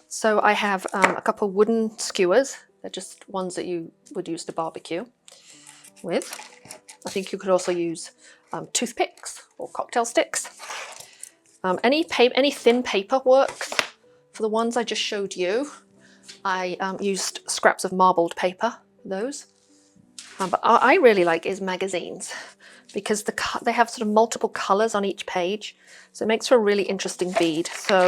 So I have a couple wooden skewers. They're just ones that you would use to barbecue with. I think you could also use toothpicks or cocktail sticks. Any thin paper works. For the ones I just showed you, I used scraps of marbled paper, those. But I really like is magazines, because they have sort of multiple colours on each page, so it makes for a really interesting bead. So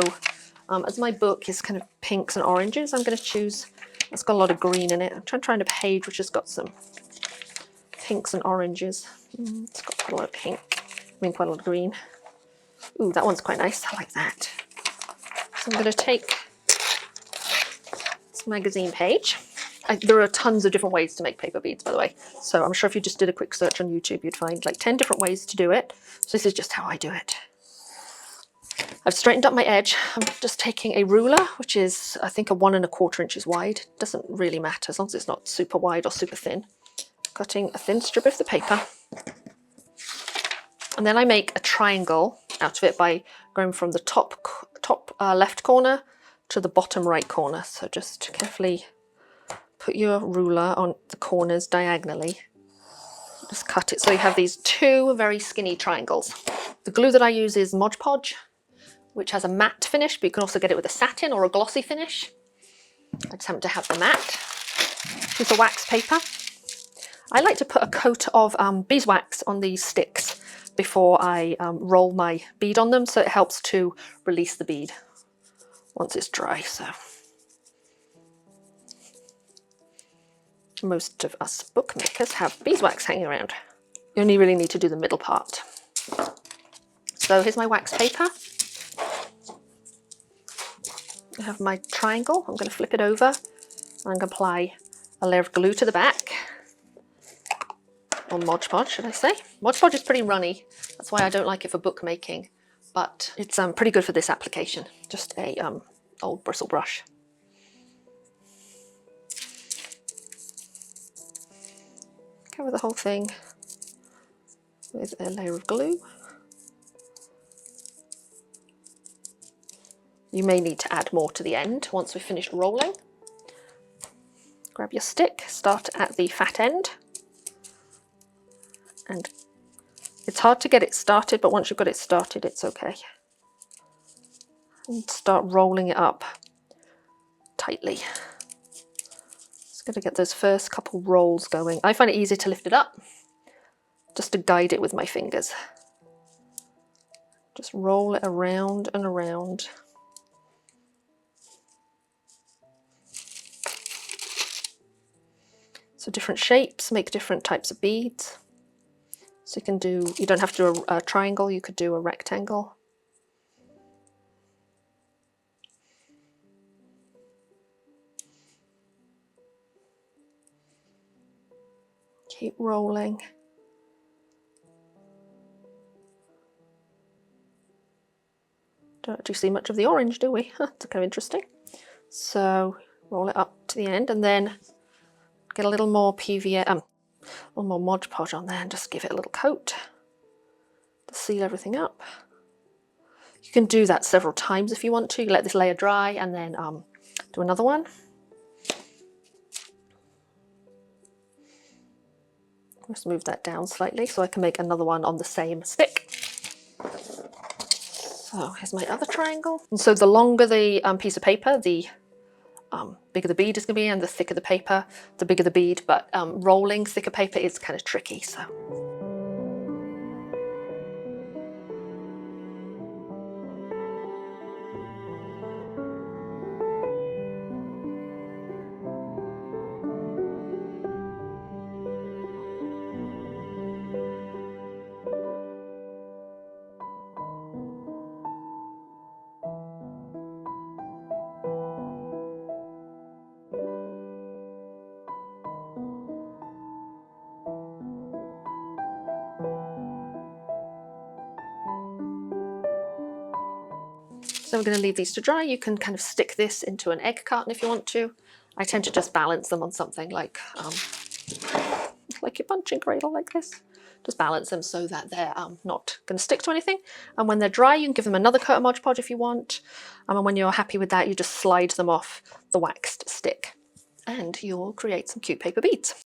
as my book is kind of pinks and oranges, I'm going to choose, it's got a lot of green in it. I'm trying to find a page which has got some pinks and oranges. It's got quite a lot of pink, quite a lot of green. Ooh, that one's quite nice, I like that. So I'm going to take this magazine page. There are tons of different ways to make paper beads, by the way. So I'm sure if you just did a quick search on YouTube, you'd find like 10 different ways to do it. So this is just how I do it. I've straightened up my edge. I'm just taking a ruler, which is, I think, 1 1/4 inches wide. Doesn't really matter as long as it's not super wide or super thin. Cutting a thin strip of the paper. And then I make a triangle out of it by going from the top left corner to the bottom right corner. So just carefully put your ruler on the corners diagonally. Just cut it so you have these 2 very skinny triangles. The glue that I use is Mod Podge, which has a matte finish, but you can also get it with a satin or a glossy finish. I just happen to have the matte. Piece of wax paper. I like to put a coat of beeswax on these sticks before I roll my bead on them, so it helps to release the bead once it's dry. So most of us bookmakers have beeswax hanging around. You only really need to do the middle part. So here's my wax paper. I have my triangle. I'm going to flip it over and I'm going to apply a layer of glue to the back. Or Mod Podge, should I say. Mod Podge is pretty runny. That's why I don't like it for bookmaking, but it's pretty good for this application. Just a old bristle brush. Cover the whole thing with a layer of glue. You may need to add more to the end once we've finished rolling. Grab your stick, start at the fat end. And it's hard to get it started, but once you've got it started, it's okay. And start rolling it up tightly. Just got to get those first couple rolls going. I find it easier to lift it up, just to guide it with my fingers. Just roll it around and around. So different shapes make different types of beads. So you don't have to do a triangle, you could do a rectangle. Keep rolling. Don't actually see much of the orange, do we? That's kind of interesting. So roll it up to the end and then get a little more PVA, a little more Mod Podge on there and just give it a little coat to seal everything up. You can do that several times if you want to. You let this layer dry and then do another one. Just move that down slightly so I can make another one on the same stick. So here's my other triangle. And so the longer the piece of paper, the bigger the bead is going to be, and the thicker the paper, the bigger the bead. But rolling thicker paper is kind of tricky. So. So I'm going to leave these to dry. You can kind of stick this into an egg carton if you want to. I tend to just balance them on something like your punching cradle like this. Just balance them so that they're not going to stick to anything. And when they're dry, you can give them another coat of Mod Podge if you want. And when you're happy with that, you just slide them off the waxed stick and you'll create some cute paper beads.